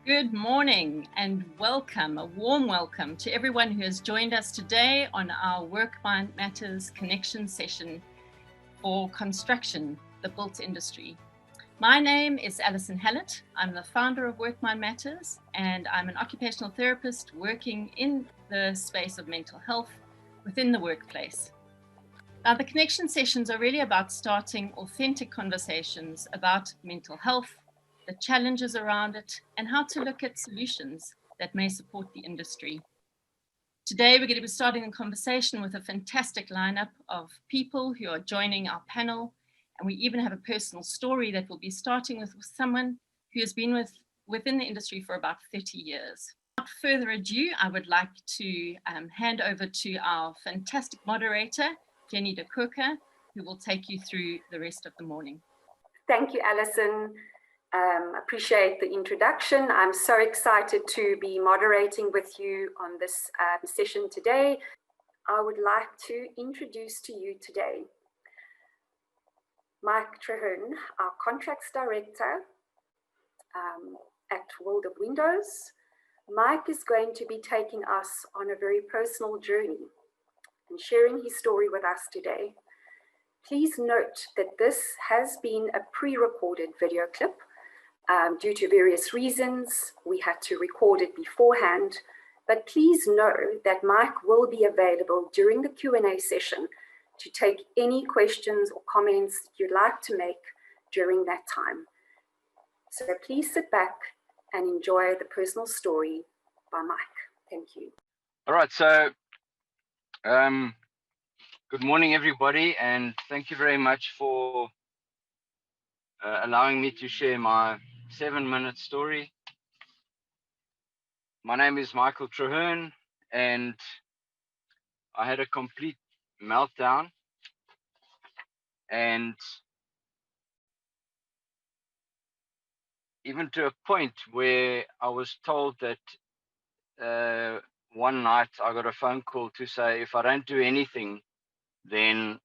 Good morning and welcome, a warm welcome to everyone who has joined us today on our Work Mind Matters connection session for construction, the built industry. My name is Alison Hallett. I'm the founder of Work Mind Matters, and I'm an occupational therapist working in the space of mental health within the workplace. Now, the connection sessions are really about starting authentic conversations about mental health, the challenges around it, and how to look at solutions that may support the industry. Today, we're going to be starting a conversation with a fantastic lineup of people who are joining our panel. And we even have a personal story that we'll be starting with someone who has been within the industry for about 30 years. Without further ado, I would like to hand over to our fantastic moderator, Jenny de Koker, who will take you through the rest of the morning. Thank you, Alison. Appreciate the introduction. I'm so excited to be moderating with you on this session today. I would like to introduce to you today Mike Traherne, our Contracts Director at World of Windows. Mike is going to be taking us on a very personal journey and sharing his story with us today. Please note that this has been a pre-recorded video clip. Due to various reasons, we had to record it beforehand, but please know that Mike will be available during the Q&A session to take any questions or comments you'd like to make during that time. So please sit back and enjoy the personal story by Mike. Thank you. All right, so good morning, everybody, and thank you very much for allowing me to share my 7-minute story. My name is Michael Traherne, and I had a complete meltdown, and even to a point where I was told that one night I got a phone call to say if I don't do anything, then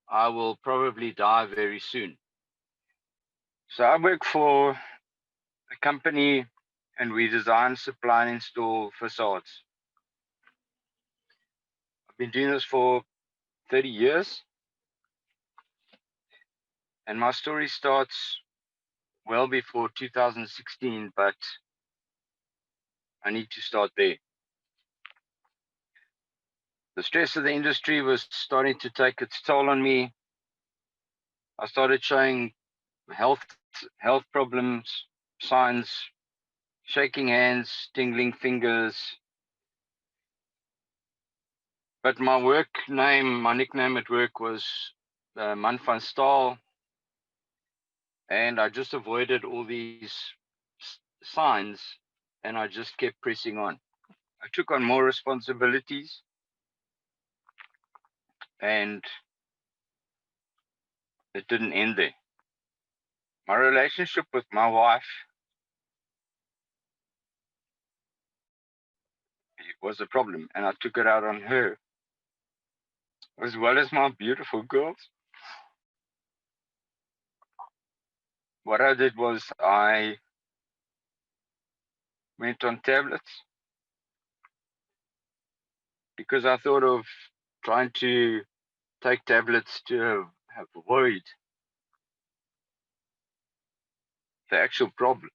I will probably die very soon. So I work for a company and we design, supply and install facades. I've been doing this for 30 years. And my story starts well before 2016, but I need to start there. The stress of the industry was starting to take its toll on me. I started showing health problems, signs, shaking hands, tingling fingers. But my nickname at work was Man van Staal. And I just avoided all these signs and I just kept pressing on. I took on more responsibilities and it didn't end there. My relationship with my wife was a problem, and I took it out on her, as well as my beautiful girls. What I did was I went on tablets because I thought of trying to take tablets to avoid the actual problem,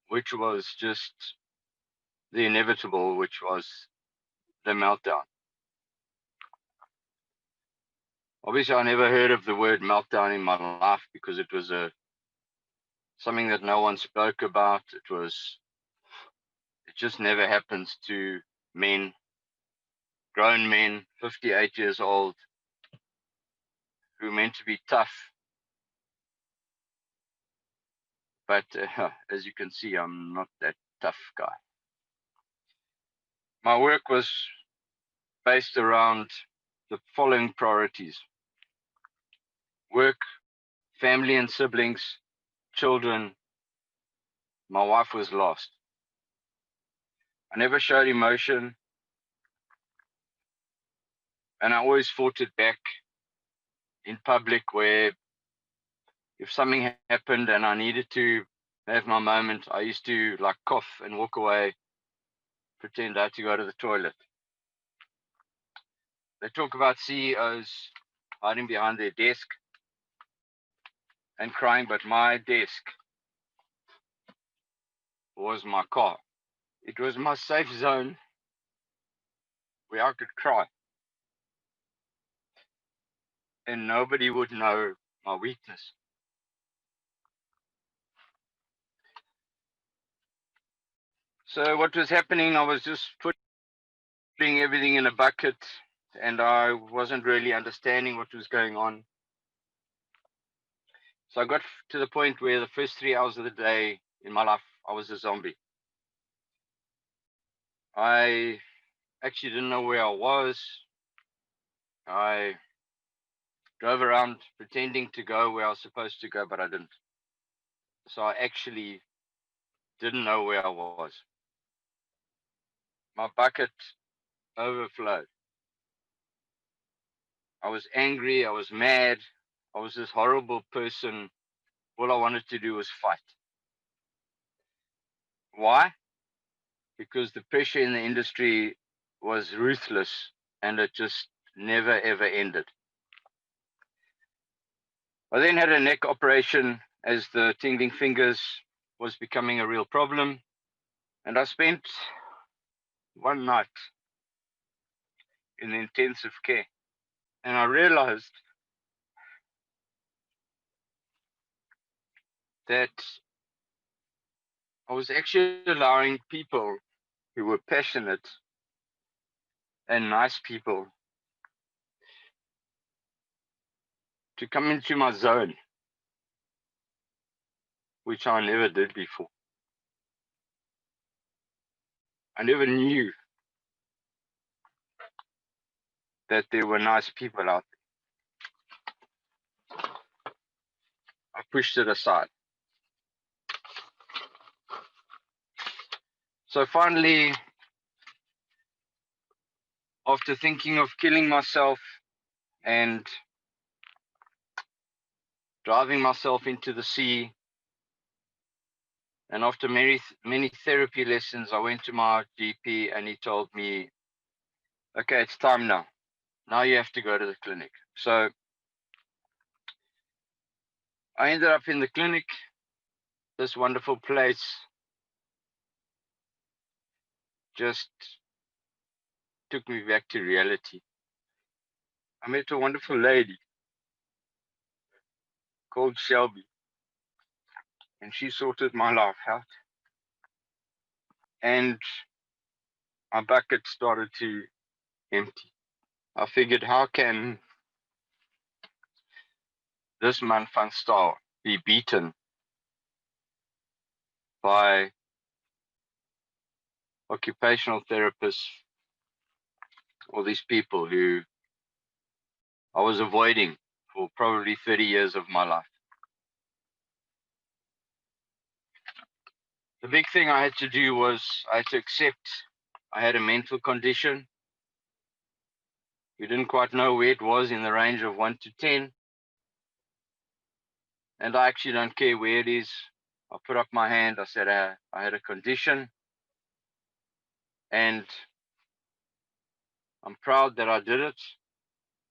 which was just the inevitable, which was the meltdown. Obviously, I never heard of the word meltdown in my life because it was something that no one spoke about. It just never happens to men, grown men, 58 years old, who are meant to be tough. But as you can see, I'm not that tough guy. My work was based around the following priorities: work, family and siblings, children. My wife was lost. I never showed emotion, and I always fought it back in public where if something happened and I needed to have my moment, I used to like cough and walk away, pretend I had to go to the toilet. They talk about CEOs hiding behind their desk and crying, but my desk was my car. It was my safe zone where I could cry and nobody would know my weakness. So what was happening, I was just putting everything in a bucket and I wasn't really understanding what was going on. So I got to the point where the first 3 hours of the day in my life, I was a zombie. I actually didn't know where I was. I drove around pretending to go where I was supposed to go, but I didn't. So I actually didn't know where I was. My bucket overflowed. I was angry, I was mad, I was this horrible person. All I wanted to do was fight. Why? Because the pressure in the industry was ruthless and it just never ever ended. I then had a neck operation as the tingling fingers was becoming a real problem. And I spent one night in intensive care. And I realized that I was actually allowing people who were passionate and nice people to come into my zone, which I never did before. I never knew that there were nice people out there. I pushed it aside. So finally, after thinking of killing myself and driving myself into the sea, and after many therapy lessons, I went to my GP and he told me, okay, it's time now. Now you have to go to the clinic. So I ended up in the clinic, this wonderful place. Just took me back to reality. I met a wonderful lady called Shelby, and she sorted my life out. And my bucket started to empty. I figured, how can this man van Staal be beaten by occupational therapists, all these people who I was avoiding for probably 30 years of my life? The big thing I had to do was I had to accept I had a mental condition. We didn't quite know where it was in the range of 1 to 10. And I actually don't care where it is. I put up my hand. I said I had a condition. And I'm proud that I did it.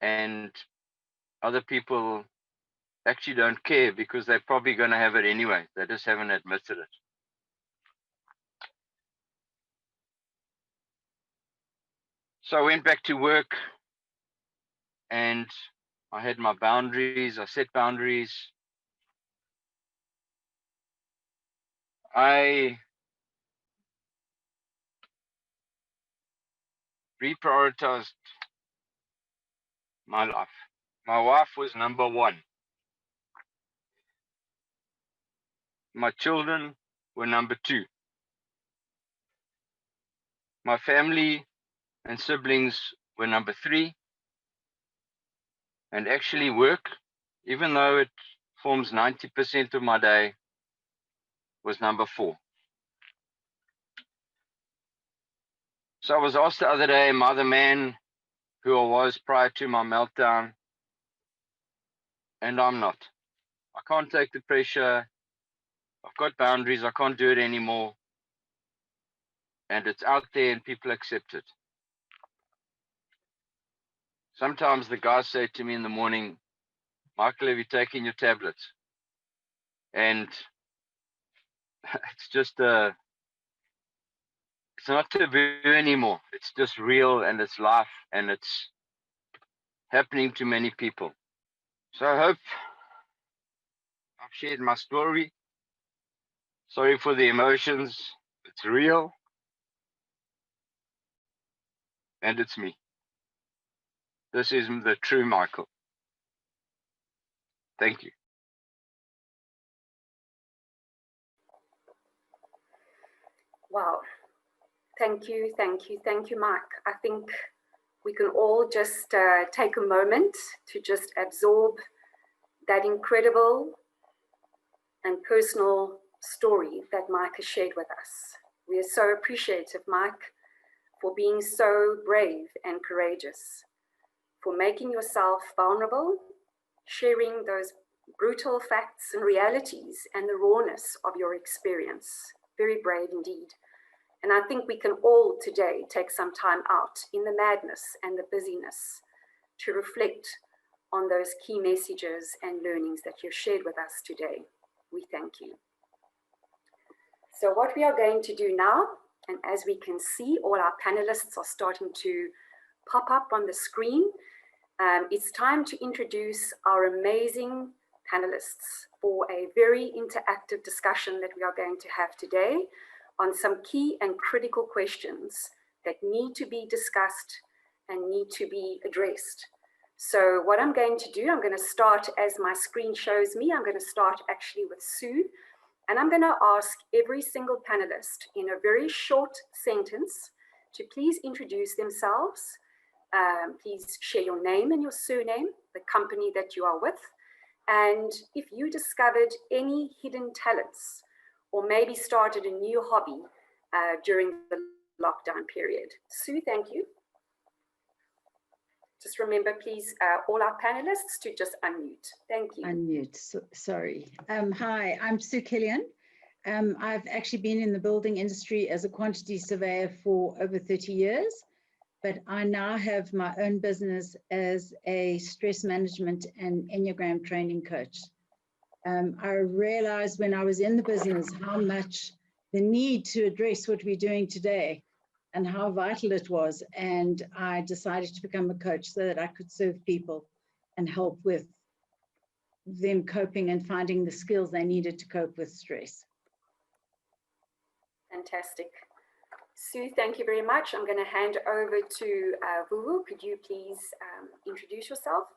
And other people actually don't care because they're probably going to have it anyway. They just haven't admitted it. So I went back to work and I had my boundaries. I set boundaries. I reprioritized my life. My wife was number one. My children were number two. My family and siblings were number three. And actually work, even though it forms 90% of my day, was number four. So I was asked the other day, am I the man who I was prior to my meltdown? And I'm not. I can't take the pressure. I've got boundaries. I can't do it anymore. And it's out there and people accept it. Sometimes the guys say to me in the morning, Michael, have you taken your tablets? And it's just it's not taboo anymore. It's just real, and it's life, and it's happening to many people. So I hope I've shared my story. Sorry for the emotions. It's real. And it's me. This is the true Michael. Thank you. Wow. Thank you, Mike. I think we can all just take a moment to just absorb that incredible and personal story that Mike has shared with us. We are so appreciative, Mike, for being so brave and courageous, for making yourself vulnerable, sharing those brutal facts and realities and the rawness of your experience. Very brave indeed. And I think we can all today take some time out in the madness and the busyness to reflect on those key messages and learnings that you've shared with us today. We thank you. So what we are going to do now, and as we can see, all our panelists are starting to pop up on the screen. It's time to introduce our amazing panelists for a very interactive discussion that we are going to have today on some key and critical questions that need to be discussed and need to be addressed. So what I'm going to do, I'm going to start as my screen shows me. I'm going to start actually with Sue, and I'm going to ask every single panelist in a very short sentence to please introduce themselves. Please share your name and your surname, the company that you are with, and if you discovered any hidden talents or maybe started a new hobby during the lockdown period. Sue, thank you. Just remember, please, all our panelists to just unmute. Thank you. Unmute, sorry. Hi, I'm Sue Killian. I've actually been in the building industry as a quantity surveyor for over 30 years, but I now have my own business as a stress management and Enneagram training coach. I realized when I was in the business how much the need to address what we're doing today and how vital it was. And I decided to become a coach so that I could serve people and help with them coping and finding the skills they needed to cope with stress. Fantastic. Sue, thank you very much. I'm going to hand over to Vuvu. Could you please introduce yourself?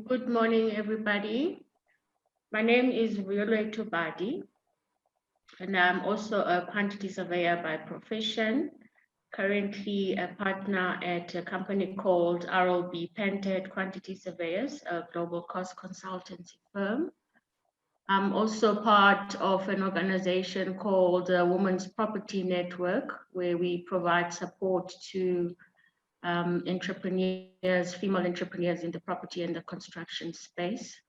Good morning, everybody. My name is Violet Tubadi, and I'm also a quantity surveyor by profession, currently a partner at a company called RLB Pented Quantity Surveyors, a global cost consultancy firm. I'm also part of an organization called Women's Property Network, where we provide support to entrepreneurs, female entrepreneurs in the property and the construction space.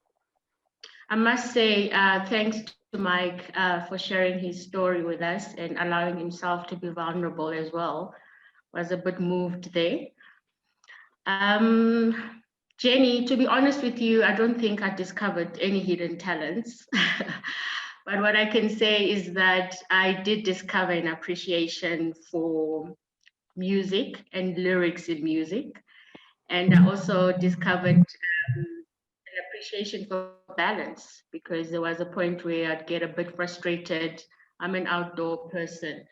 I must say thanks to Mike for sharing his story with us and allowing himself to be vulnerable as well. I was a bit moved there. Jenny, to be honest with you, I don't think I discovered any hidden talents. But what I can say is that I did discover an appreciation for music and lyrics in music. And I also discovered an appreciation for balance, because there was a point where I'd get a bit frustrated. I'm an outdoor person.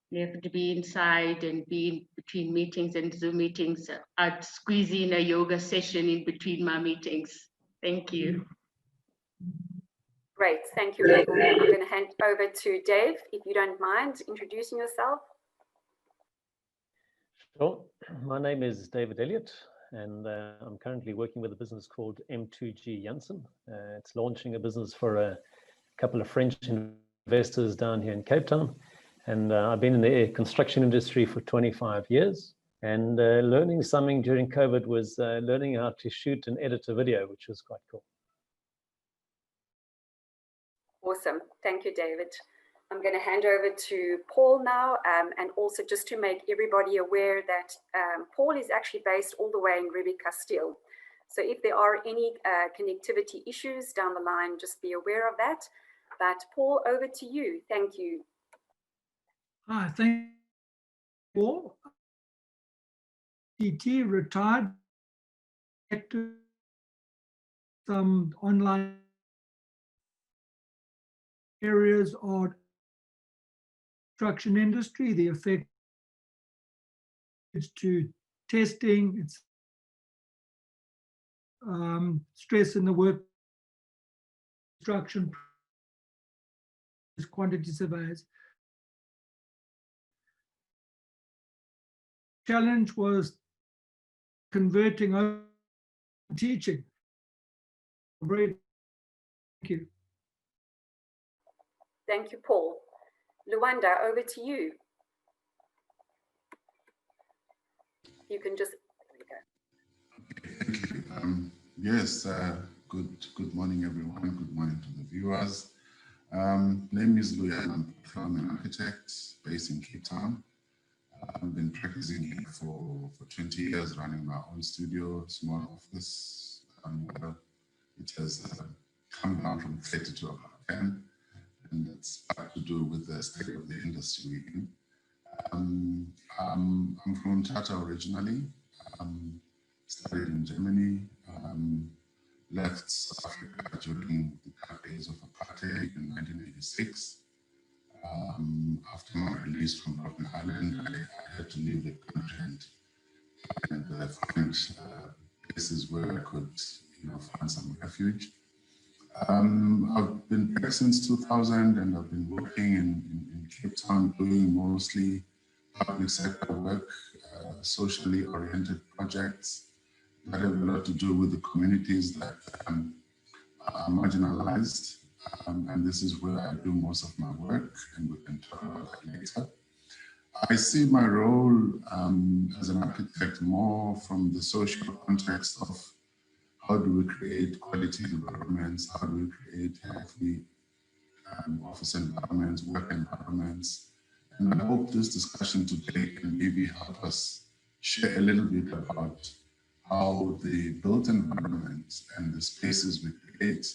You have to be inside and be in between meetings and Zoom meetings. I'd squeeze in a yoga session in between my meetings. Thank you. Great, thank you. I'm going to hand over to Dave, if you don't mind introducing yourself. Sure. My name is David Elliott, and I'm currently working with a business called M2G Janssen. It's launching a business for a couple of French investors down here in Cape Town. And I've been in the construction industry for 25 years. And learning something during COVID was learning how to shoot and edit a video, which was quite cool. Awesome. Thank you, David. I'm going to hand over to Paul now, and also just to make everybody aware that Paul is actually based all the way in Ruby Castile. So if there are any connectivity issues down the line, just be aware of that. But Paul, over to you. Thank you. Hi, thank you, Paul. TT, retired, some online areas of construction industry, the effect is to testing, it's stress in the work, construction, quantity surveys. Challenge was converting over teaching. Thank you. Thank you, Paul. Luanda, over to you. You can just, there we go. Thank you. Yes, good morning, everyone. Good morning to the viewers. Name is Luyan. I'm an architect based in Cape Town. I've been practicing here for 20 years, running my own studio, small office. It has come down from 30 to about 10, and that's got to do with the state of the industry we're in. I'm from Tata originally. Studied in Germany, left South Africa during the dark days of apartheid in 1986. After my release from Robben Island, I had to leave the country and find places where I could, find some refuge. I've been back since 2000, and I've been working in Cape Town, doing mostly public sector work, socially oriented projects that have a lot to do with the communities that are marginalized. And this is where I do most of my work, and we can talk about that later. I see my role as an architect more from the social context of how do we create quality environments, how do we create healthy office environments, work environments. And I hope this discussion today can maybe help us share a little bit about how the built environment and the spaces we create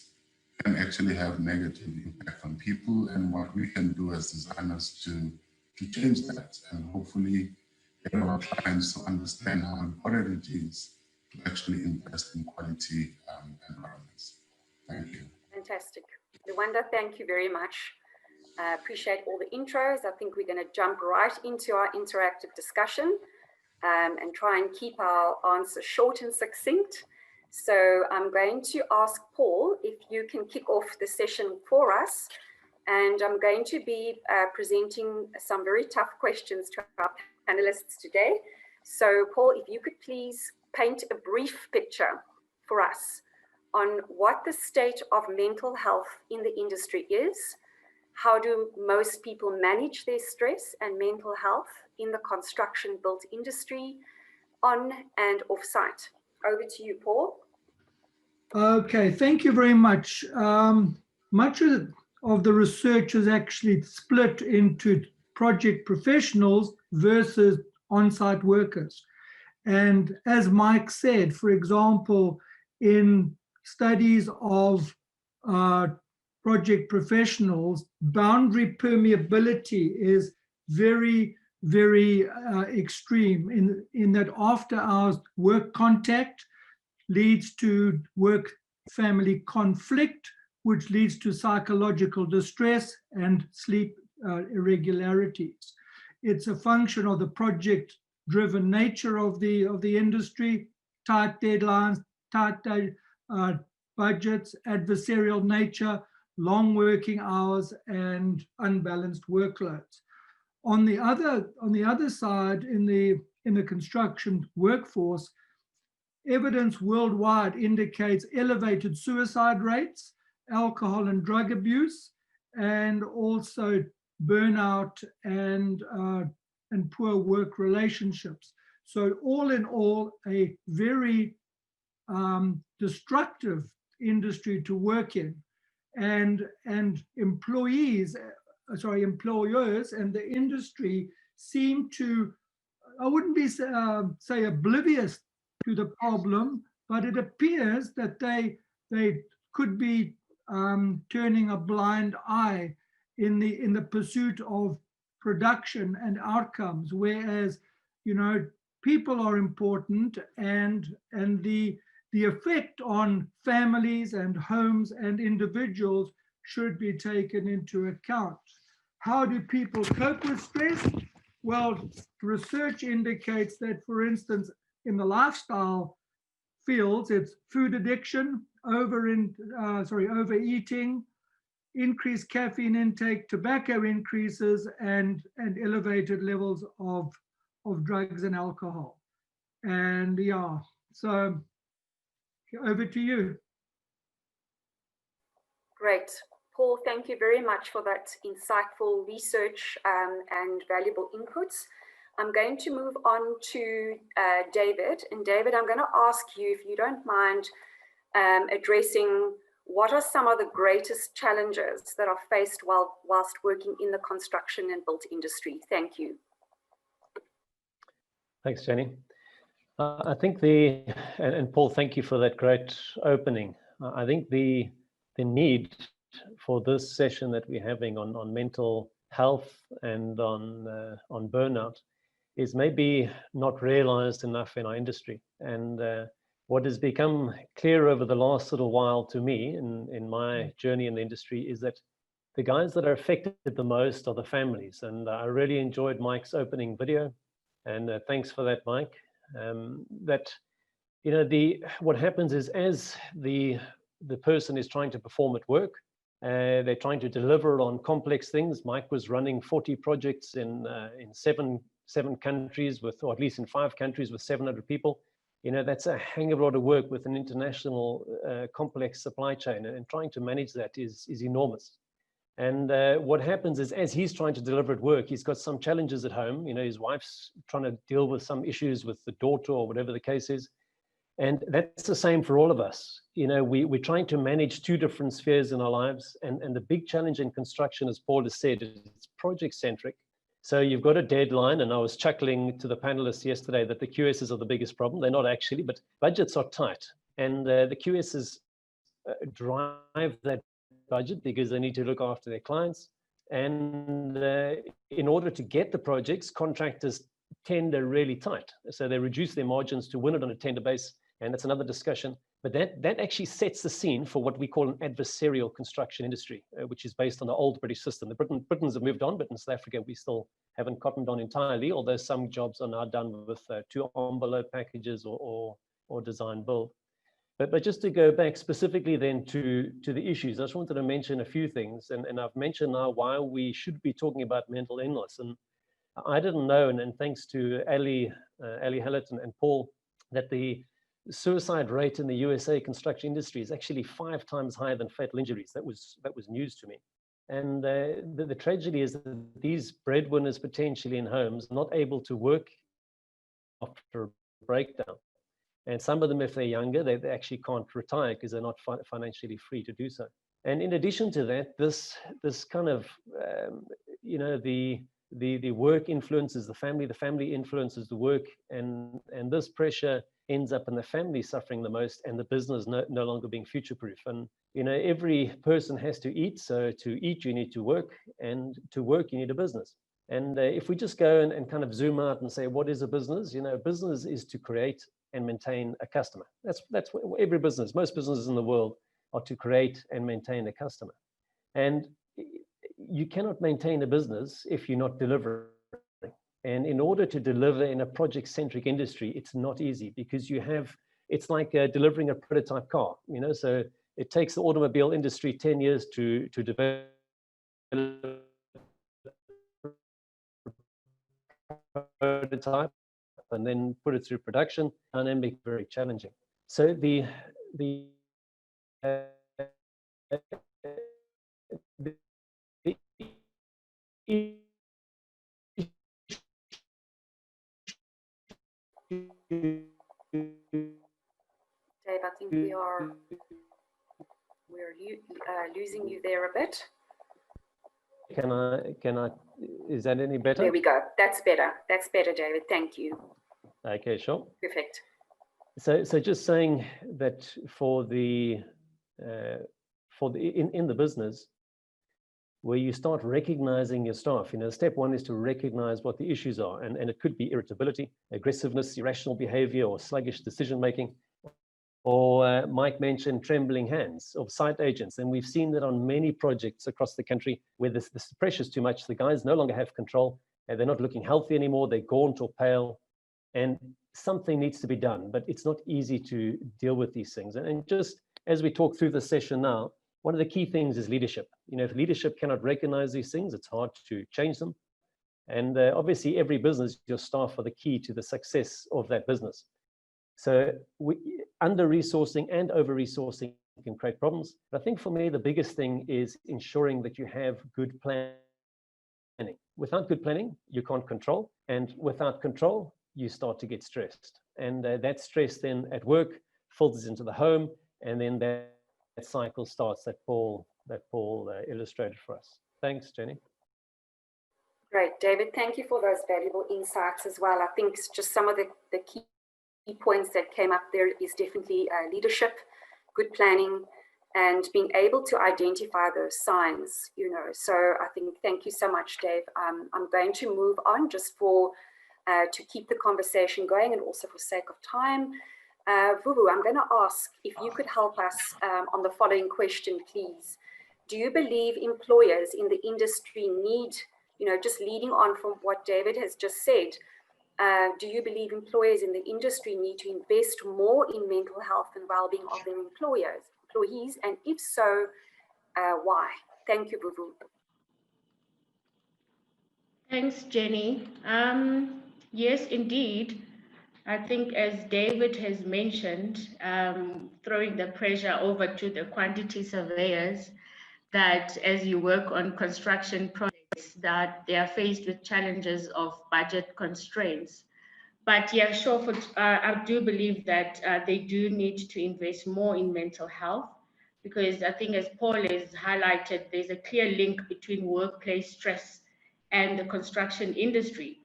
can actually have negative impact on people, and what we can do as designers to change that, and hopefully get our clients to understand how important it is to actually invest in quality environments. Thank you. Fantastic. Luanda, thank you very much. Appreciate all the intros. I think we're going to jump right into our interactive discussion and try and keep our answers short and succinct. So I'm going to ask Paul if you can kick off the session for us. And I'm going to be presenting some very tough questions to our panelists today. So Paul, if you could please paint a brief picture for us on what the state of mental health in the industry is. How do most people manage their stress and mental health in the construction built industry, on and off site? Over to you, Paul. Okay, thank you very much. Much of the research is actually split into project professionals versus on-site workers. And as Mike said, for example, in studies of project professionals, boundary permeability is very, very extreme in that after hours work contact leads to work-family conflict, which leads to psychological distress and sleep irregularities. It's a function of the project-driven nature of the industry, tight deadlines, tight budgets, adversarial nature, long working hours, and unbalanced workloads. On the other side, in the construction workforce, evidence worldwide indicates elevated suicide rates, alcohol and drug abuse, and also burnout and poor work relationships. So all in all, a very destructive industry to work in. and employers and the industry seem to, I wouldn't be say oblivious to the problem, but it appears that they could be turning a blind eye in the pursuit of production and outcomes, whereas, you know, people are important, and the effect on families and homes and individuals should be taken into account. How do people cope with stress? Well, research indicates that, for instance, in the lifestyle fields, it's food addiction, overeating, increased caffeine intake, tobacco increases, and elevated levels of drugs and alcohol. And yeah, so over to you. Great. Paul, thank you very much for that insightful research and valuable inputs. I'm going to move on to David. And David, I'm going to ask you, if you don't mind, addressing what are some of the greatest challenges that are faced whilst working in the construction and built industry? Thank you. Thanks, Jenny. I think and Paul, thank you for that great opening. I think the need for this session that we're having on mental health and on burnout is maybe not realized enough in our industry. And what has become clear over the last little while to me in my journey in the industry is that the guys that are affected the most are the families. And I really enjoyed Mike's opening video, and thanks for that, Mike. That, you know, what happens is, as the person is trying to perform at work, they're trying to deliver on complex things. Mike was running 40 projects in seven countries, or at least in 5 countries with 700 people. You know, that's a hang of a lot of work with an international complex supply chain, and trying to manage that is enormous. And what happens is, as he's trying to deliver at work, he's got some challenges at home. You know, his wife's trying to deal with some issues with the daughter or whatever the case is. And that's the same for all of us. You know, we're trying to manage 2 different spheres in our lives. And the big challenge in construction, as Paul has said, it's project-centric. So you've got a deadline, and I was chuckling to the panelists yesterday that the QSs are the biggest problem. They're not actually, but budgets are tight. And the QSs drive that budget because they need to look after their clients. And in order to get the projects, contractors tender really tight. So they reduce their margins to win it on a tender base. And that's another discussion. But that actually sets the scene for what we call an adversarial construction industry, which is based on the old British system. The Britons have moved on, but in South Africa, we still haven't cottoned on entirely, although some jobs are now done with 2 envelope packages or design build. But just to go back specifically then to the issues, I just wanted to mention a few things. And I've mentioned now why we should be talking about mental illness. And I didn't know, and thanks to Ali Hallett and Paul, that the suicide rate in the USA construction industry is actually 5 times higher than fatal injuries. That was news to me. And the tragedy is that these breadwinners potentially in homes not able to work after a breakdown. And some of them, if they're younger, they actually can't retire because they're not financially free to do so. And in addition to that, this kind of, you know, the work influences the family influences the work, and this pressure ends up in the family suffering the most, and the business no longer being future-proof. And, you know, every person has to eat. So to eat, you need to work, and to work, you need a business. And if we just go and kind of zoom out and say, what is a business? You know, business is to create and maintain a customer. That's what every business, most businesses in the world are to create and maintain a customer. And you cannot maintain a business if you're not delivering. And in order to deliver in a project-centric industry, it's not easy, because it's like delivering a prototype car, you know, so it takes the automobile industry 10 years to develop prototype and then put it through production, and then make it very challenging. So the Dave, I think we are We're losing you there a bit. Can I, is that any better? There we go. That's better. That's better, David. Thank you. Okay, sure. Perfect. So just saying that for the in the business, where you start recognizing your staff, step one is to recognize what the issues are, and it could be irritability, aggressiveness, irrational behavior, or sluggish decision making. Or Mike mentioned trembling hands of site agents. And we've seen that on many projects across the country where the pressure's too much, the guys no longer have control, and they're not looking healthy anymore, they're gaunt or pale, and something needs to be done, but it's not easy to deal with these things. And just as we talk through the session now, one of the key things is leadership. If leadership cannot recognize these things, it's hard to change them. And obviously every business, your staff are the key to the success of that business. So under-resourcing and over-resourcing can create problems. But I think for me, the biggest thing is ensuring that you have good planning. Without good planning, you can't control. And without control, you start to get stressed. And that stress then at work filters into the home. And then that cycle starts that Paul illustrated for us. Thanks, Jenny. Great, David. Thank you for those valuable insights as well. I think just some of the key points that came up there is definitely leadership, good planning, and being able to identify those signs, So I think, thank you so much, Dave. I'm going to move on just to keep the conversation going and also for sake of time. Vuvu, I'm going to ask if you could help us on the following question, please. Do you believe employers in the industry need, just leading on from what David has just said, do you believe employers in the industry need to invest more in mental health and well-being of their employees? And if so, why? Thank you, Vuvu. Thanks, Jenny. Yes, indeed. I think as David has mentioned, throwing the pressure over to the quantity surveyors, that as you work on construction projects, that they are faced with challenges of budget constraints. But yeah, sure, I do believe that they do need to invest more in mental health, because I think as Paul has highlighted, there's a clear link between workplace stress and the construction industry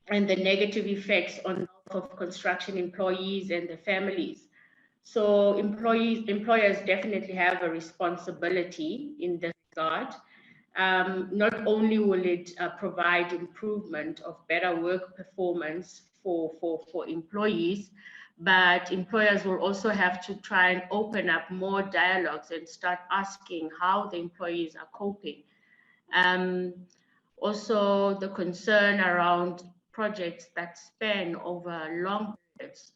and the negative effects on of construction employees and the families. So employers definitely have a responsibility in this regard. Not only will it provide improvement of better work performance for employees, but employers will also have to try and open up more dialogues and start asking how the employees are coping. Also, the concern around projects that span over long periods,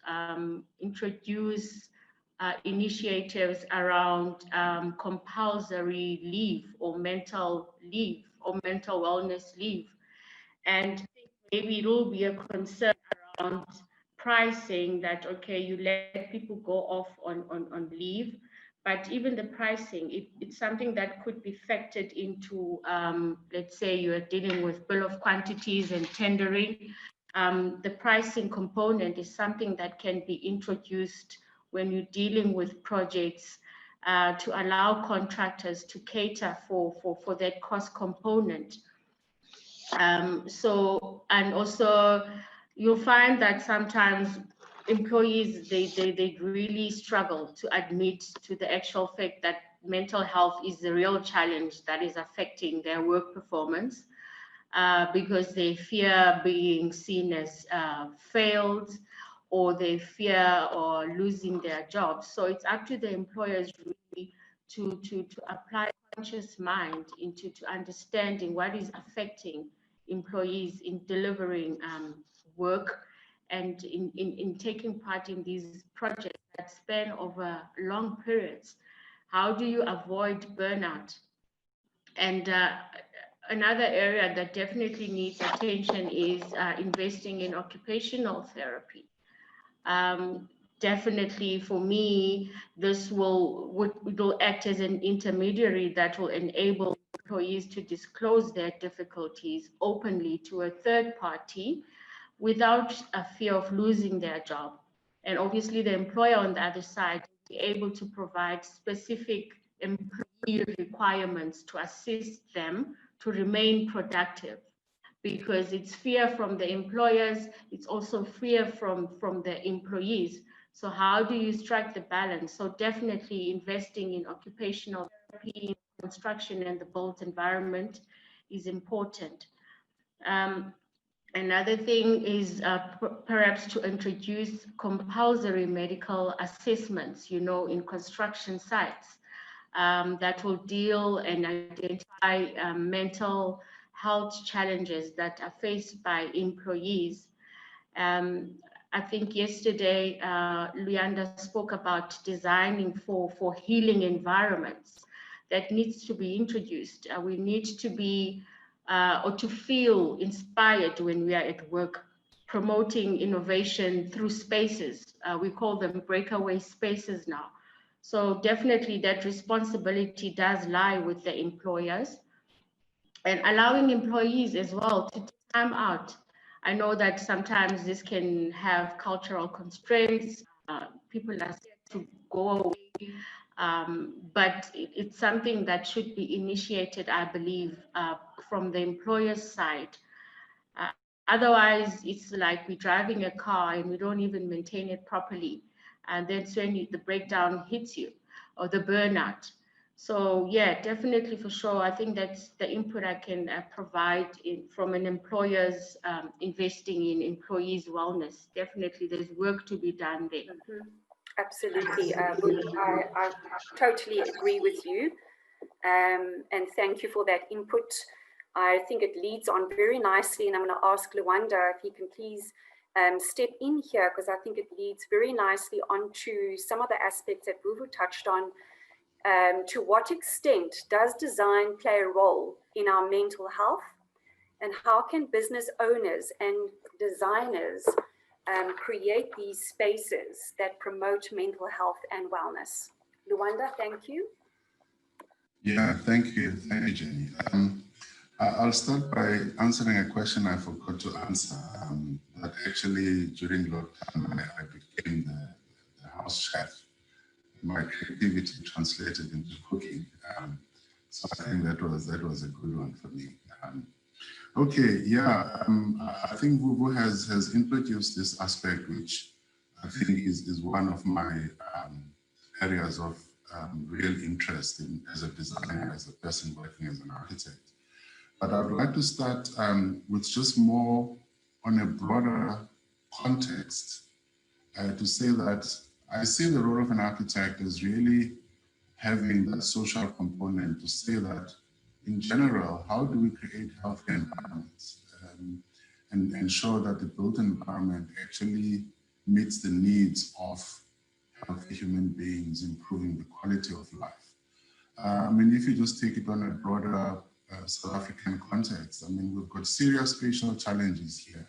introduce initiatives around compulsory leave or mental wellness leave. And maybe it will be a concern around pricing that, okay, you let people go off on leave, but even the pricing, it's something that could be factored into, let's say you're dealing with bill of quantities and tendering. The pricing component is something that can be introduced when you're dealing with projects to allow contractors to cater for that cost component. And also you'll find that sometimes employees, they really struggle to admit to the actual fact that mental health is the real challenge that is affecting their work performance, because they fear being seen as failed, or they fear or losing their jobs. So it's up to the employers really to apply conscious mind into understanding what is affecting employees in delivering work and in taking part in these projects that span over long periods. How do you avoid burnout? And another area that definitely needs attention is investing in occupational therapy. Definitely for me, this will act as an intermediary that will enable employees to disclose their difficulties openly to a third party without a fear of losing their job. And obviously the employer on the other side will be able to provide specific employee requirements to assist them to remain productive, because it's fear from the employers, it's also fear from the employees. So how do you strike the balance? So definitely investing in occupational therapy, construction, and the built environment is important. Another thing is perhaps to introduce compulsory medical assessments, in construction sites that will deal and identify mental health challenges that are faced by employees. I think yesterday, Luyanda spoke about designing for healing environments that needs to be introduced. We need to be or to feel inspired when we are at work, promoting innovation through spaces. We call them breakaway spaces now. So definitely that responsibility does lie with the employers, and allowing employees as well to take time out. I know that sometimes this can have cultural constraints. People are scared to go away, but it's something that should be initiated, I believe, from the employer's side. Otherwise, it's like we're driving a car and we don't even maintain it properly. And then when the breakdown hits you, or the burnout. So yeah, definitely for sure. I think that's the input I can provide from an employer's investing in employees' wellness. Definitely there's work to be done there. Absolutely. I totally agree with you. And thank you for that input. I think it leads on very nicely, and I'm going to ask Luyanda if he can please step in here, because I think it leads very nicely onto some of the aspects that Vuvu touched on. To what extent does design play a role in our mental health, and how can business owners and designers create these spaces that promote mental health and wellness? Luyanda, thank you. Yeah, thank you. Thank you, Jenny. I'll start by answering a question I forgot to answer. That actually during lockdown, I became the house chef. My creativity translated into cooking. So I think that was a good one for me. Okay, yeah, I think Vuvu has introduced this aspect, which I think is one of my areas of real interest in as a designer, as a person working as an architect. But I would like to start with just more on a broader context to say that I see the role of an architect as really having that social component to say that in general, how do we create healthy environments and ensure that the built environment actually meets the needs of healthy human beings, improving the quality of life. I mean, if you just take it on a broader South African context, I mean, we've got serious spatial challenges here,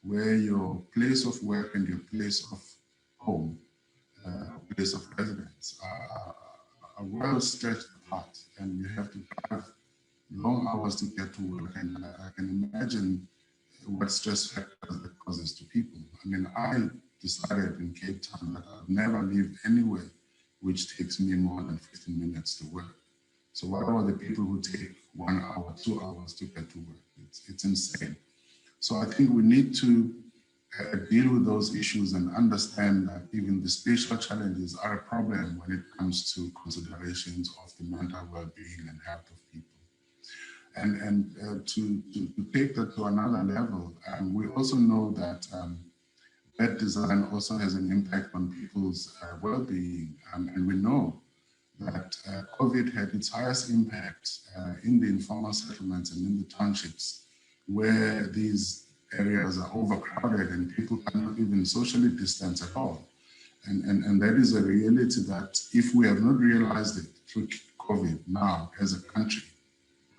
where your place of work and your place of home, place of residence are well stretched apart, and you have to have long hours to get to work. And I can imagine what stress factors that causes to people. I mean, I decided in Cape Town that I'd never live anywhere which takes me more than 15 minutes to work. So what about the people who take 1 hour, 2 hours to get to work? It's insane. So I think we need to deal with those issues and understand that even the spatial challenges are a problem when it comes to considerations of the mental well-being and health of people. And to take that to another level, we also know that bad design also has an impact on people's well-being. And we know that COVID had its highest impact in the informal settlements and in the townships, where these areas are overcrowded and people cannot even socially distance at all. And that is a reality that if we have not realized it through COVID now as a country,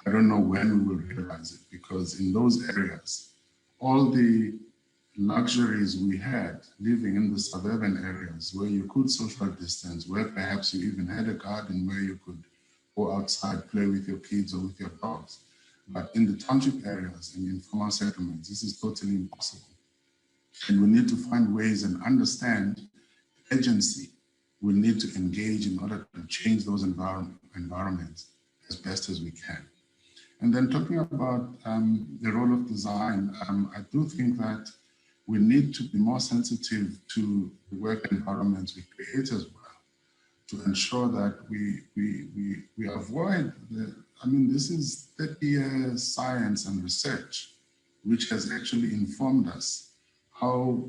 I don't know when we will realize it, because in those areas, all the luxuries we had living in the suburban areas where you could social distance, where perhaps you even had a garden where you could go outside, play with your kids or with your dogs. But in the township areas and informal settlements, this is totally impossible. And we need to find ways and understand agency we need to engage in order to change those environments environments as best as we can. And then talking about the role of design, I do think that we need to be more sensitive to the work environments we create as well, to ensure that we avoid this is 30 years science and research, which has actually informed us how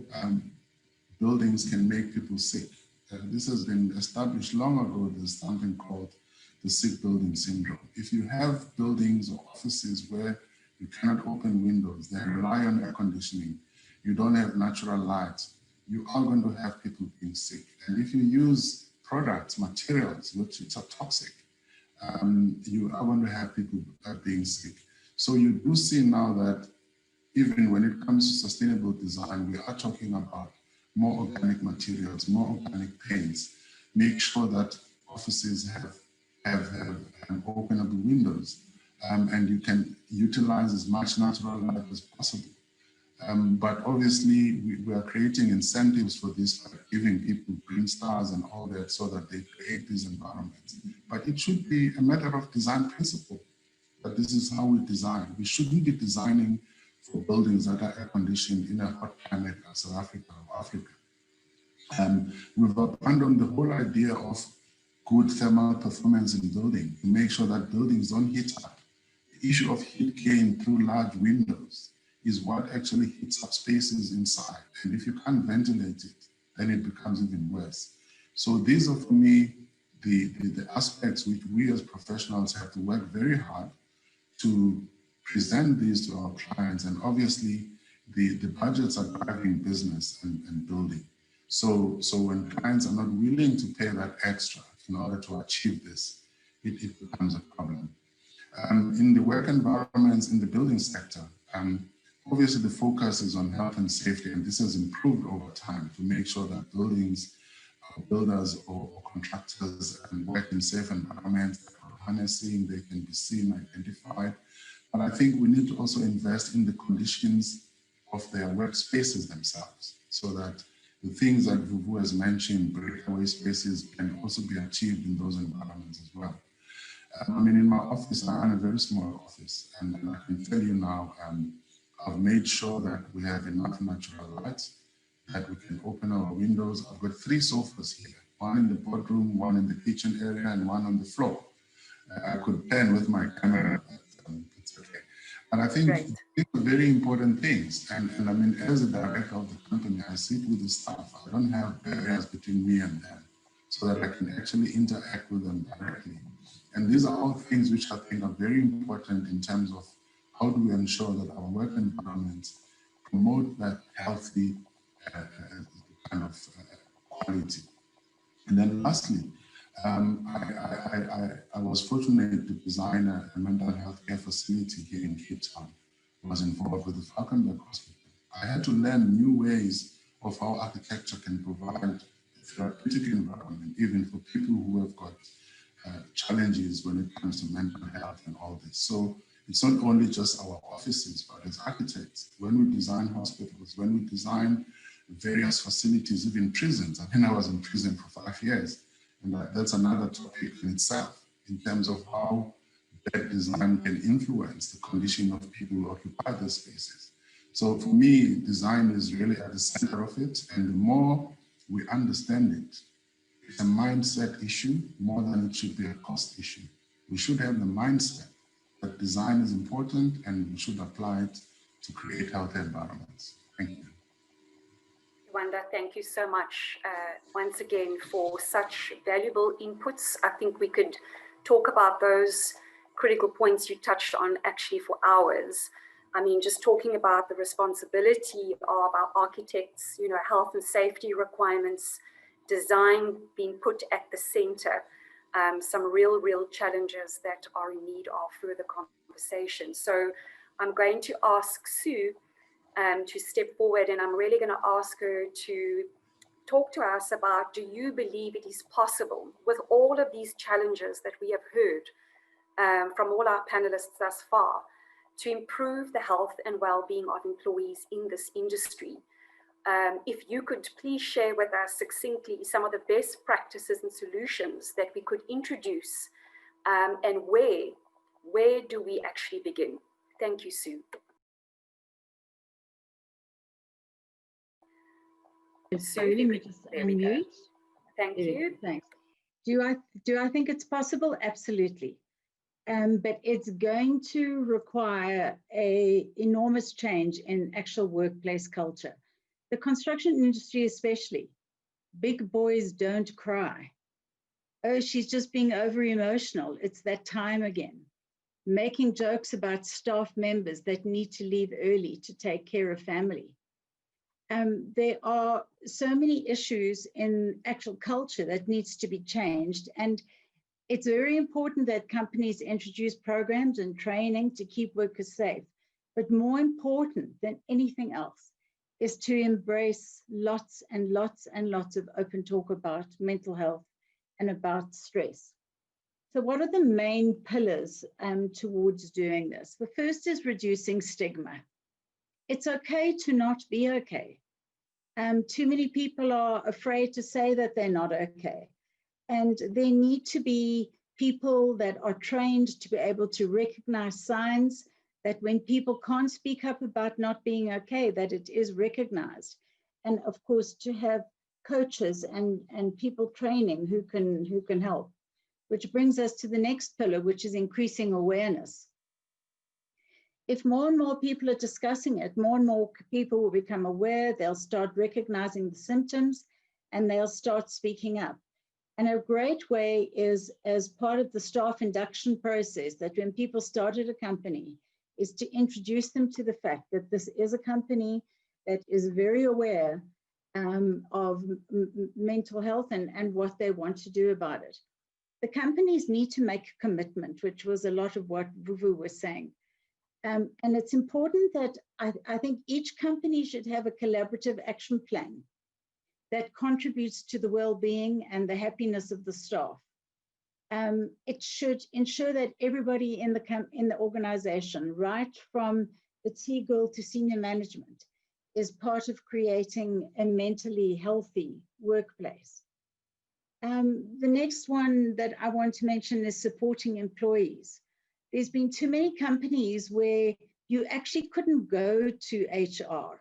buildings can make people sick. This has been established long ago. There's something called the sick building syndrome. If you have buildings or offices where you cannot open windows, they rely on air conditioning, you don't have natural light, you are going to have people being sick. And if you use products, materials, which are toxic, you are going to have people being sick. So you do see now that even when it comes to sustainable design, we are talking about more organic materials, more organic paints. Make sure that offices have openable windows, and you can utilize as much natural light as possible. But obviously, we are creating incentives for this, by giving people green stars and all that, so that they create these environments. But it should be a matter of design principle, that this is how we design. We shouldn't be designing for buildings that are air-conditioned in a hot climate like South Africa or Africa. We've abandoned the whole idea of good thermal performance in building to make sure that buildings don't heat up. The issue of heat gain through large windows is what actually heats up spaces inside. And if you can't ventilate it, then it becomes even worse. So these are, for me, the aspects which we as professionals have to work very hard to present these to our clients. And obviously, the budgets are driving business and building. So when clients are not willing to pay that extra in order to achieve this, it becomes a problem. In the work environments in the building sector, obviously the focus is on health and safety, and this has improved over time to make sure that buildings, builders or contractors work in safe environments, that are harnessing, they can be seen, identified. But I think we need to also invest in the conditions of their workspaces themselves, so that the things that Vuvu has mentioned, breakaway spaces, can also be achieved in those environments as well. In my office, I run a very small office, and I can tell you now, I've made sure that we have enough natural light, that we can open our windows. I've got 3 sofas here, one in the boardroom, one in the kitchen area, and one on the floor. I could pan with my camera, but it's okay. And I think these are very important things. And as a director of the company, I sit with the staff. I don't have barriers between me and them, so that I can actually interact with them directly. And these are all things which I think are very important in terms of how do we ensure that our work environments promote that healthy kind of quality. And then lastly, I was fortunate to design a mental health care facility here in Cape Town. I was involved with the Falkenberg Hospital. I had to learn new ways of how architecture can provide a therapeutic environment, even for people who have got challenges when it comes to mental health and all this. So it's not only just our offices, but as architects, when we design hospitals, when we design various facilities, even prisons. I was in prison for 5 years, and that's another topic in itself, in terms of how bad design can influence the condition of people who occupy those spaces. So for me, design is really at the center of it, and the more we understand it, it's a mindset issue more than it should be a cost issue. We should have the mindset that design is important, and we should apply it to create healthy environments. Thank you. Wanda, thank you so much once again for such valuable inputs. I think we could talk about those critical points you touched on actually for hours. Just talking about the responsibility of our architects, health and safety requirements, design being put at the center, some real challenges that are in need of further conversation. So I'm going to ask Sue to step forward, and I'm really going to ask her to talk to us about, do you believe it is possible, with all of these challenges that we have heard from all our panelists thus far, to improve the health and well-being of employees in this industry? If you could please share with us succinctly some of the best practices and solutions that we could introduce and where do we actually begin? Thank you, Sue. Sue, let me just unmute. Thank you. Thanks. Do I think it's possible? Absolutely. But it's going to require an enormous change in actual workplace culture. The construction industry especially, big boys don't cry. Oh, she's just being over emotional. It's that time again. Making jokes about staff members that need to leave early to take care of family. There are so many issues in actual culture that needs to be changed. And it's very important that companies introduce programs and training to keep workers safe. But more important than anything else is to embrace lots and lots and lots of open talk about mental health and about stress. So what are the main pillars towards doing this? The first is reducing stigma. It's okay to not be okay. Too many people are afraid to say that they're not okay. And there need to be people that are trained to be able to recognize signs that when people can't speak up about not being okay, that it is recognized. And of course, to have coaches and people training who can help, which brings us to the next pillar, which is increasing awareness. If more and more people are discussing it, more and more people will become aware, they'll start recognizing the symptoms, and they'll start speaking up. And a great way is, as part of the staff induction process, that when people start at a company, is to introduce them to the fact that this is a company that is very aware of mental health and what they want to do about it. The companies need to make a commitment, which was a lot of what Vuvu was saying. And it's important that I think each company should have a collaborative action plan that contributes to the well-being and the happiness of the staff. It should ensure that everybody in the organization, right from the tea girl to senior management, is part of creating a mentally healthy workplace. The next one that I want to mention is supporting employees. There's been too many companies where you actually couldn't go to HR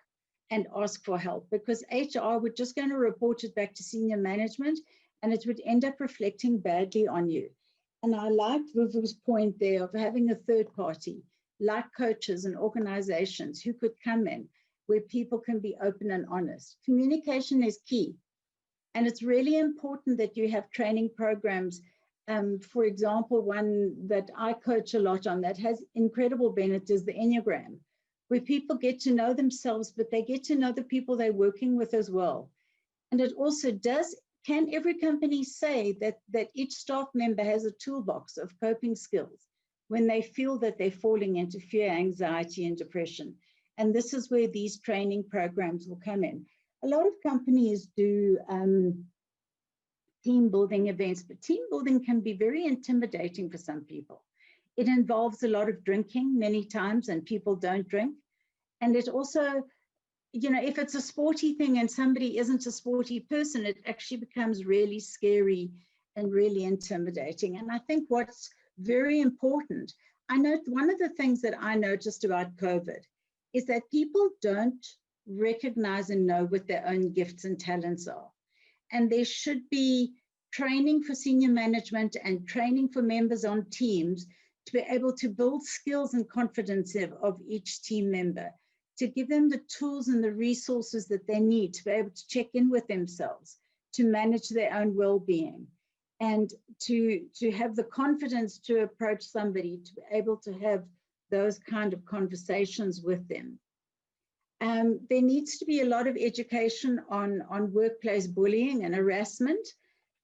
and ask for help because HR were just going to report it back to senior management and it would end up reflecting badly on you. And I liked Vuvu's point there of having a third party, like coaches and organizations who could come in where people can be open and honest. Communication is key. And it's really important that you have training programs. For example, one that I coach a lot on that has incredible benefit is the Enneagram, where people get to know themselves, but they get to know the people they're working with as well. And it also does, can every company say that each staff member has a toolbox of coping skills when they feel that they're falling into fear, anxiety, and depression? And this is where these training programs will come in. A lot of companies do team building events, but team building can be very intimidating for some people. It involves a lot of drinking many times and people don't drink. And it also, you know, if it's a sporty thing and somebody isn't a sporty person, it actually becomes really scary and really intimidating. And I think what's very important, I know one of the things that I noticed about COVID is that people don't recognize and know what their own gifts and talents are. And there should be training for senior management and training for members on teams to be able to build skills and confidence of each team member, to give them the tools and the resources that they need to be able to check in with themselves, to manage their own well-being, and to have the confidence to approach somebody, to be able to have those kind of conversations with them. There needs to be a lot of education on workplace bullying and harassment.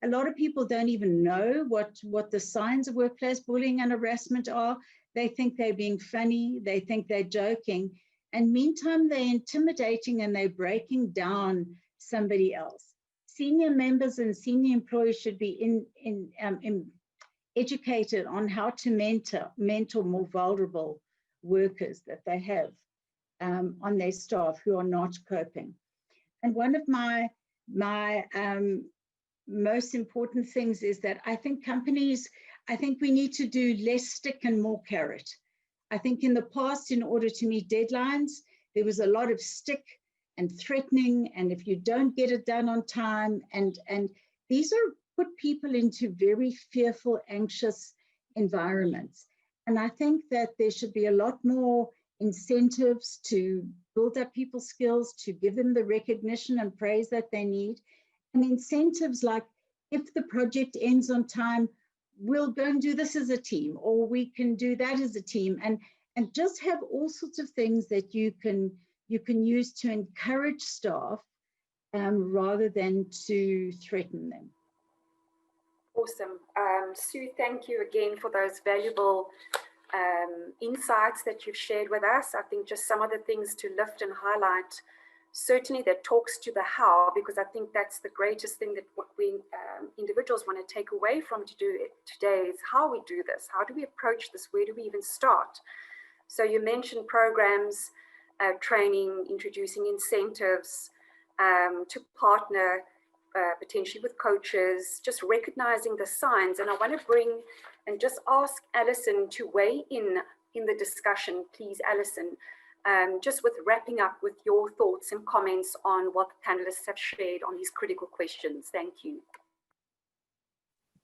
A lot of people don't even know what the signs of workplace bullying and harassment are. They think they're being funny, they think they're joking, and meantime they're intimidating and they're breaking down somebody else. Senior members and senior employees should be educated on how to mentor more vulnerable workers that they have on their staff who are not coping. And one of my most important things is that I think companies, I think we need to do less stick and more carrot. I think in the past, in order to meet deadlines, there was a lot of stick and threatening, and if you don't get it done on time, and these are put people into very fearful, anxious environments. And I think that there should be a lot more incentives to build up people's skills, to give them the recognition and praise that they need. And incentives like, if the project ends on time, we'll go and do this as a team, or we can do that as a team, and just have all sorts of things that you can use to encourage staff rather than to threaten them. Awesome. Sue, thank you again for those valuable insights that you've shared with us. I think just some of the things to lift and highlight, certainly that talks to the how, because I think that's the greatest thing that what we individuals want to take away from today is how we do this. How do we approach this? Where do we even start? So you mentioned programs, training, introducing incentives, to partner potentially with coaches, just recognizing the signs. And I want to bring and just ask Alison to weigh in the discussion, please, Alison, just with wrapping up with your thoughts and comments on what the panelists have shared on these critical questions. Thank you.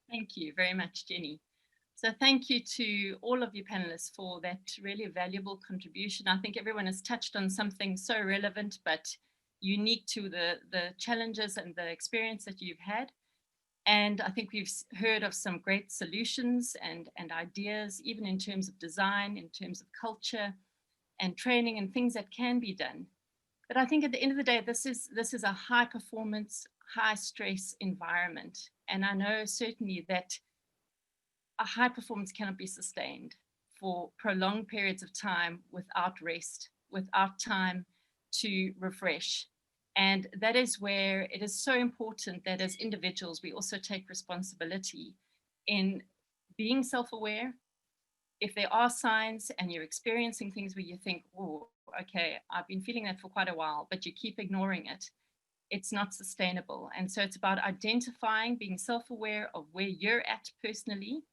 Thank you very much, Jenny. So thank you to all of you panelists for that really valuable contribution. I think everyone has touched on something so relevant but unique to the challenges and the experience that you've had. And I think we've heard of some great solutions and ideas, even in terms of design, in terms of culture and training and things that can be done. But I think at the end of the day, this is a high performance, high stress environment. And I know certainly that a high performance cannot be sustained for prolonged periods of time without rest, without time to refresh. And that is where it is so important that as individuals, we also take responsibility in being self-aware. If there are signs and you're experiencing things where you think, oh, okay, I've been feeling that for quite a while, but you keep ignoring it, it's not sustainable. And so it's about identifying, being self-aware of where you're at personally,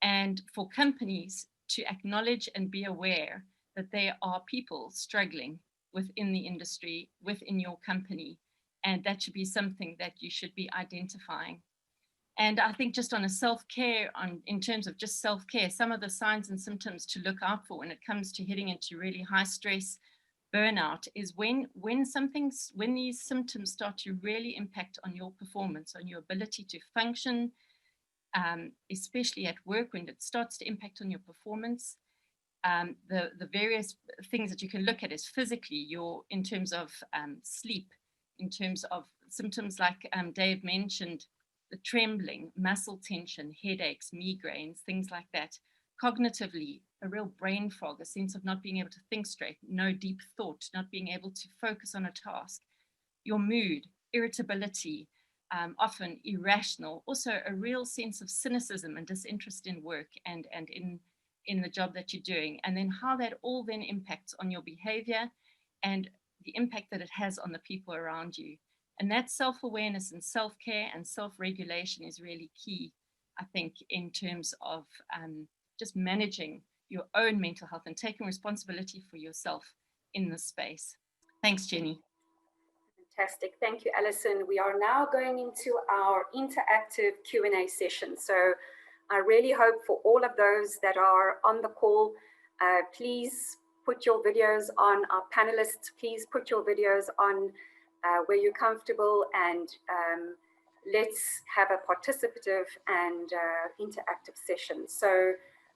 and for companies to acknowledge and be aware that there are people struggling within the industry, within your company, and that should be something that you should be identifying. And I think just on a self-care, in terms of just self-care, some of the signs and symptoms to look out for when it comes to hitting into really high stress burnout is when these symptoms start to really impact on your performance, on your ability to function, especially at work, when it starts to impact on your performance. The various things that you can look at is physically, in terms of sleep, in terms of symptoms like Dave mentioned, the trembling, muscle tension, headaches, migraines, things like that. Cognitively, a real brain fog, a sense of not being able to think straight, no deep thought, not being able to focus on a task. Your mood, irritability, often irrational, also a real sense of cynicism and disinterest in work and in the job that you're doing, and then how that all then impacts on your behavior and the impact that it has on the people around you. And that self-awareness and self-care and self-regulation is really key, I think, in terms of just managing your own mental health and taking responsibility for yourself in this space. Thanks, Jenny. Fantastic. Thank you, Alison. We are now going into our interactive Q&A session. So I really hope for all of those that are on the call, please put your videos on. Our panelists, please put your videos on where you're comfortable, and let's have a participative and interactive session. So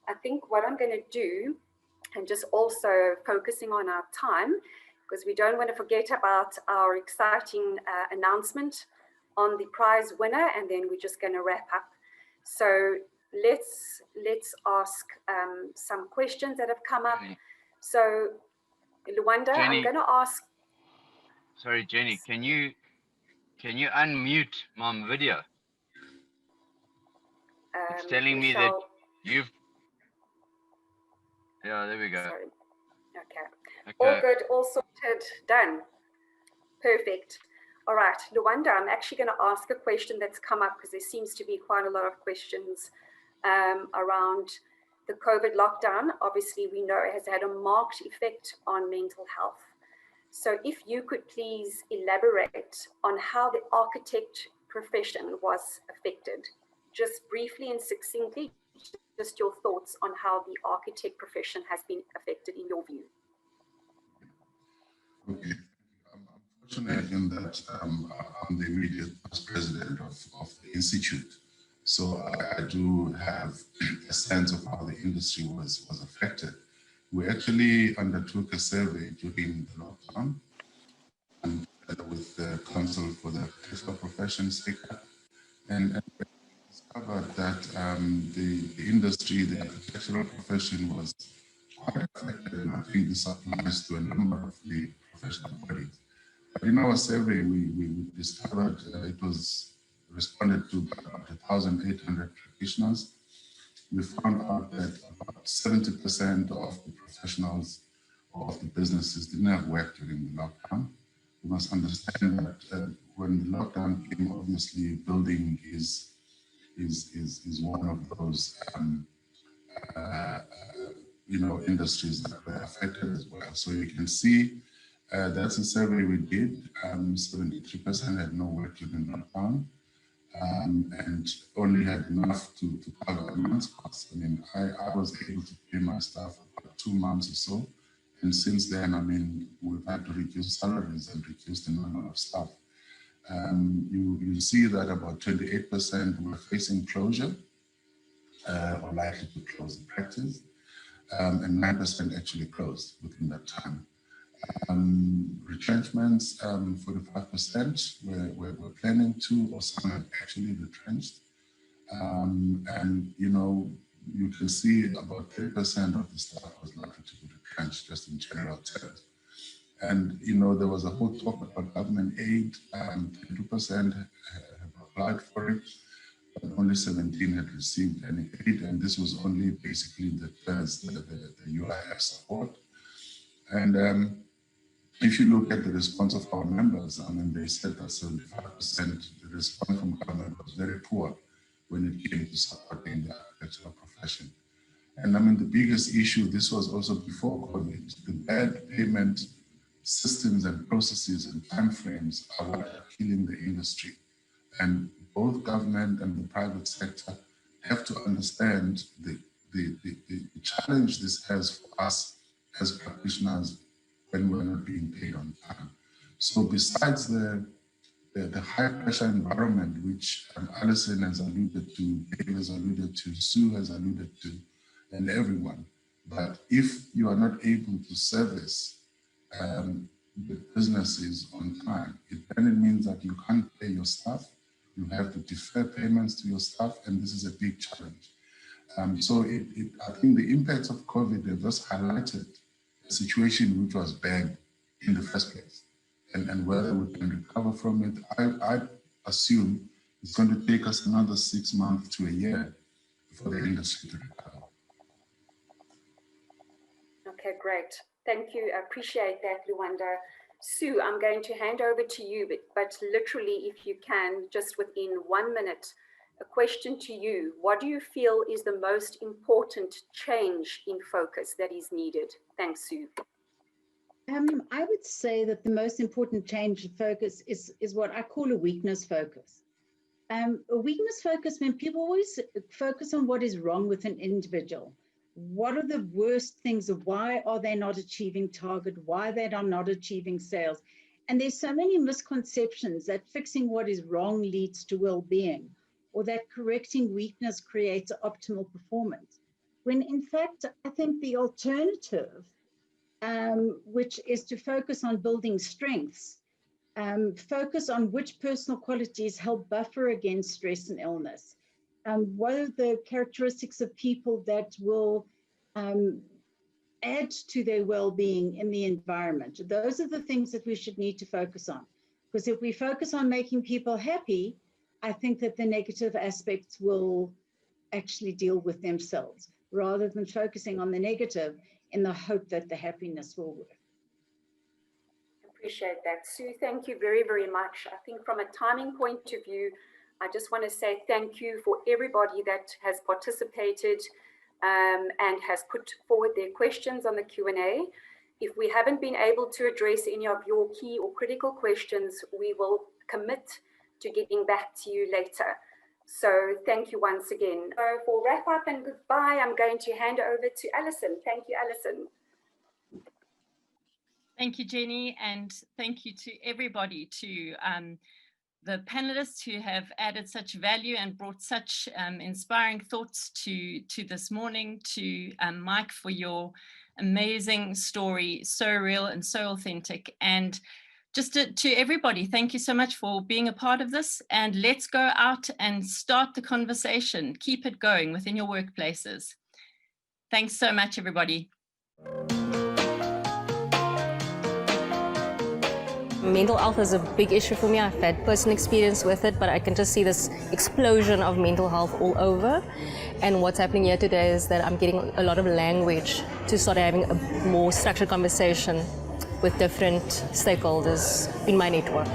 I think what I'm going to do, and just also focusing on our time, because we don't want to forget about our exciting announcement on the prize winner, and then we're just going to wrap up. So let's ask some questions that have come up. So Luanda, Jenny, I'm going to ask. Sorry, Jenny, can you unmute my video? It's telling me that you've. Yeah, there we go. Sorry. Okay. All good, all sorted, done. Perfect. All right, Luanda, I'm actually going to ask a question that's come up because there seems to be quite a lot of questions around the COVID lockdown. Obviously, we know it has had a marked effect on mental health. So if you could please elaborate on how the architect profession was affected, just briefly and succinctly, just your thoughts on how the architect profession has been affected in your view. Okay. I'm fortunate in that I'm the immediate past president of the Institute. So I do have a sense of how the industry was affected. We actually undertook a survey during the lockdown and with the Council for the Architectural Professions sector, and we discovered that the industry, the architectural profession was quite affected, and I think this applies to a number of the professional bodies. But in our survey, we discovered it was responded to by about 1,800 practitioners. We found out that about 70% of the professionals or of the businesses didn't have work during the lockdown. You must understand that when the lockdown came, obviously building is one of those industries that were affected as well. So you can see that's a survey we did. 73% had no work during lockdown, and only had enough to cover a month's costs. I mean, I was able to pay my staff about 2 months or so. And since then, I mean, we've had to reduce salaries and reduce the number of staff. You see that about 28% were facing closure or likely to close the practice, and 9% actually closed within that time. Retrenchments, 45% we're planning to, or some have actually retrenched. And, you can see about 3% of the staff was likely to be retrenched, just in general terms. And, there was a whole talk about government aid, 32% have applied for it, but only 17 had received any aid. And this was only basically the UIF support. And if you look at the response of our members, I mean, they said that 75% the response from government was very poor when it came to supporting the architectural profession. And I mean, the biggest issue, this was also before COVID, the bad payment systems and processes and timeframes are what are killing the industry. And both government and the private sector have to understand the challenge this has for us as practitioners when we're not being paid on time. So besides the high pressure environment, which Alison has alluded to, Dave has alluded to, Sue has alluded to, and everyone, but if you are not able to service the businesses on time, then it means that you can't pay your staff, you have to defer payments to your staff, and this is a big challenge. So I think the impacts of COVID have just highlighted a situation which was bad in the first place. And whether we can recover from it, I assume it's going to take us another 6 months to a year for the industry to recover. Okay, great. Thank you. I appreciate that, Luanda. Sue, I'm going to hand over to you, but literally, if you can, just within 1 minute, a question to you. What do you feel is the most important change in focus that is needed? Thanks, Sue. I would say that the most important change in focus is what I call a weakness focus. A weakness focus, when people always focus on what is wrong with an individual. What are the worst things? Why are they not achieving target? Why they are not achieving sales? And there's so many misconceptions that fixing what is wrong leads to well-being, or that correcting weakness creates optimal performance. When in fact, I think the alternative, which is to focus on building strengths, focus on which personal qualities help buffer against stress and illness. What are the characteristics of people that will add to their well-being in the environment? Those are the things that we should need to focus on. Because if we focus on making people happy, I think that the negative aspects will actually deal with themselves, rather than focusing on the negative in the hope that the happiness will work. Appreciate that. Sue, thank you very, very much. I think from a timing point of view, I just want to say thank you for everybody that has participated and has put forward their questions on the Q&A. If we haven't been able to address any of your key or critical questions, we will commit to getting back to you later. So thank you once again. So for wrap up and goodbye, I'm going to hand over to Alison. Thank you, Alison. Thank you, Jenny, and thank you to everybody, to the panelists who have added such value and brought such inspiring thoughts to this morning, to Mike for your amazing story, so real and so authentic. And just to everybody, thank you so much for being a part of this, and let's go out and start the conversation. Keep it going within your workplaces. Thanks so much, everybody. Mental health is a big issue for me. I've had personal experience with it, but I can just see this explosion of mental health all over. And what's happening here today is that I'm getting a lot of language to start having a more structured conversation with different stakeholders in my network.